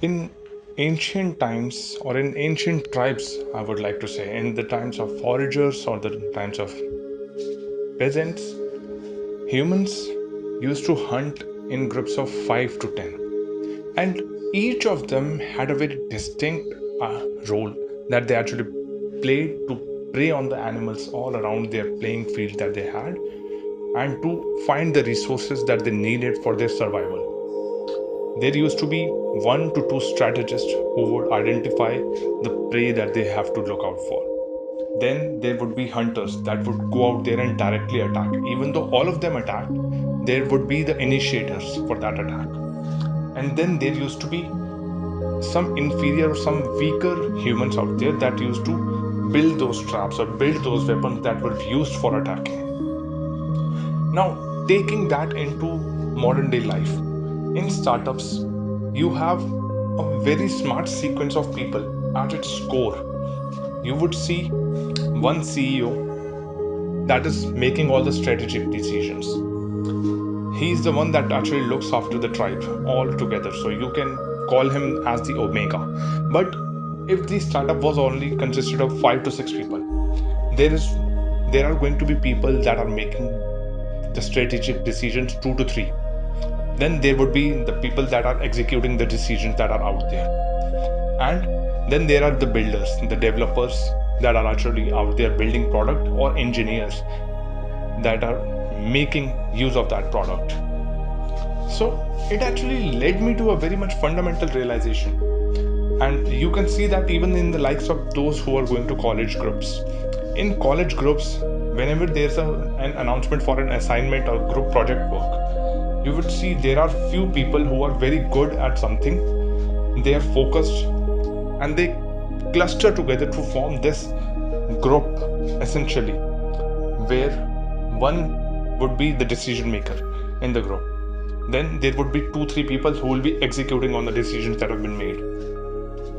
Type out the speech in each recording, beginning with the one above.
In ancient times, or in ancient tribes, I would like to say, in the times of foragers or the times of peasants, humans used to hunt in groups of 5 to 10, and each of them had a very distinct role that they actually played to prey on the animals all around their playing field that they had, and to find the resources that they needed for their survival. There used to be one to two strategists who would identify the prey that they have to look out for. Then there would be hunters that would go out there and directly attack. Even though all of them attacked, there would be the initiators for that attack. And then there used to be some inferior or some weaker humans out there that used to build those traps or build those weapons that were used for attacking. Now, taking that into modern day life, in startups, you have a very smart sequence of people at its core. You would see one CEO that is making all the strategic decisions. He's the one that actually looks after the tribe all together. So you can call him as the Omega. But if the startup was only consisted of 5 to 6 people, there are going to be people that are making the strategic decisions 2 to 3. Then there would be the people that are executing the decisions that are out there. And then there are the builders, the developers that are actually out there building product, or engineers that are making use of that product. So it actually led me to a very much fundamental realization. And you can see that even in the likes of those who are going to college groups. In college groups, whenever there's an announcement for an assignment or group project work, you would see there are few people who are very good at something. They are focused and they cluster together to form this group, essentially, where one would be the decision maker in the group. Then there would be 2-3 people who will be executing on the decisions that have been made.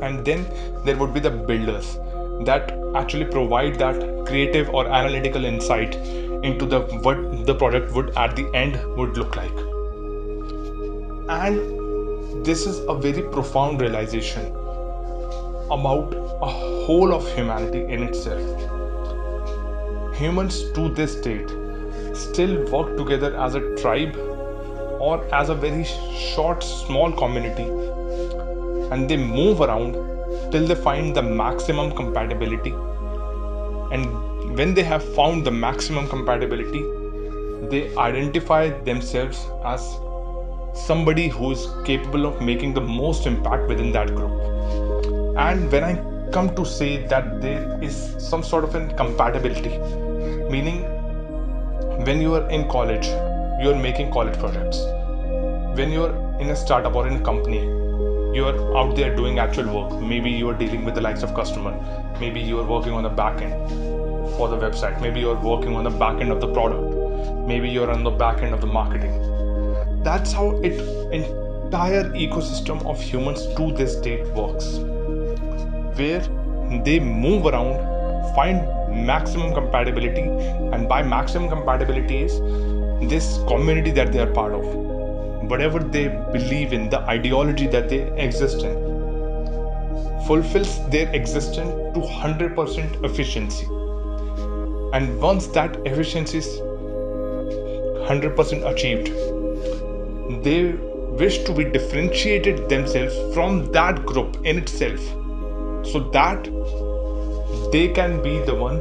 And then there would be the builders that actually provide that creative or analytical insight into what the product would at the end would look like. And this is a very profound realization about a whole of humanity in itself. Humans to this date still work together as a tribe or as a very short, small community, and they move around till they find the maximum compatibility. And when they have found the maximum compatibility, they identify themselves as somebody who is capable of making the most impact within that group. And when I come to say that there is some sort of a compatibility, meaning when you are in college, you are making college projects. When you are in a startup or in a company, you are out there doing actual work. Maybe you are dealing with the likes of customer. Maybe you are working on the back end for the website. Maybe you are working on the back end of the product. Maybe you are on the back end of the marketing. That's how entire ecosystem of humans to this date works, where they move around, find maximum compatibility, and by maximum compatibility is this community that they are part of, whatever they believe in, the ideology that they exist in, fulfills their existence to 100% efficiency. And once that efficiency is 100% achieved, they wish to be differentiated themselves from that group in itself, so that they can be the one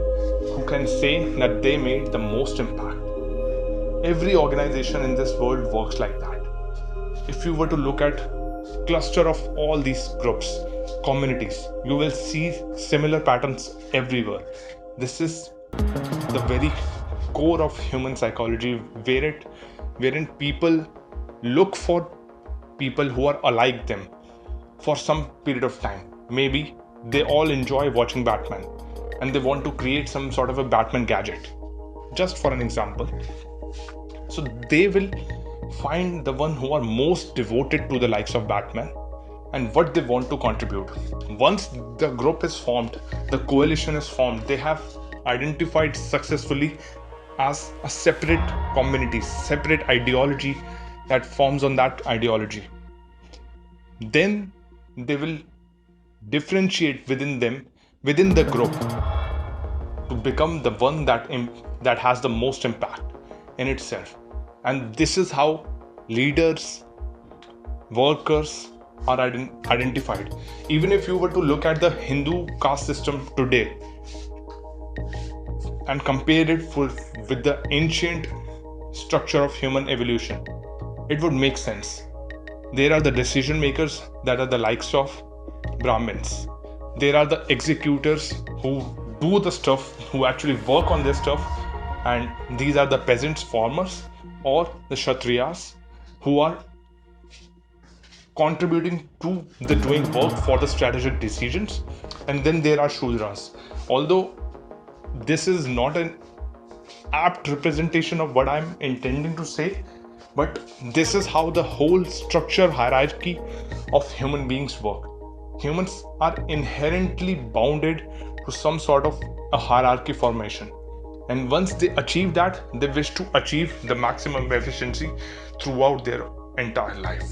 who can say that they made the most impact. Every organization in this world works like that. If you were to look at cluster of all these groups, communities, you will see similar patterns everywhere. This is the very core of human psychology, wherein people look for people who are alike them for some period of time. Maybe they all enjoy watching Batman and they want to create some sort of a Batman gadget, just for an example. So they will find the one who are most devoted to the likes of Batman and what they want to contribute. Once the group is formed, the coalition is formed, they have identified successfully as a separate community, separate ideology that forms on that ideology. Then they will differentiate within them, within the group, to become the one that has the most impact in itself. And this is how leaders, workers are identified. Even if you were to look at the Hindu caste system today and compare it with the ancient structure of human evolution, it would make sense. There are the decision makers that are the likes of Brahmins. There are the executors who do the stuff, who actually work on this stuff, and these are the peasants, farmers, or the Kshatriyas who are contributing to the doing work for the strategic decisions. And then there are Shudras. Although this is not an apt representation of what I'm intending to say, but this is how the whole structure hierarchy of human beings work. Humans are inherently bounded to some sort of a hierarchy formation, and once they achieve that, they wish to achieve the maximum efficiency throughout their entire life.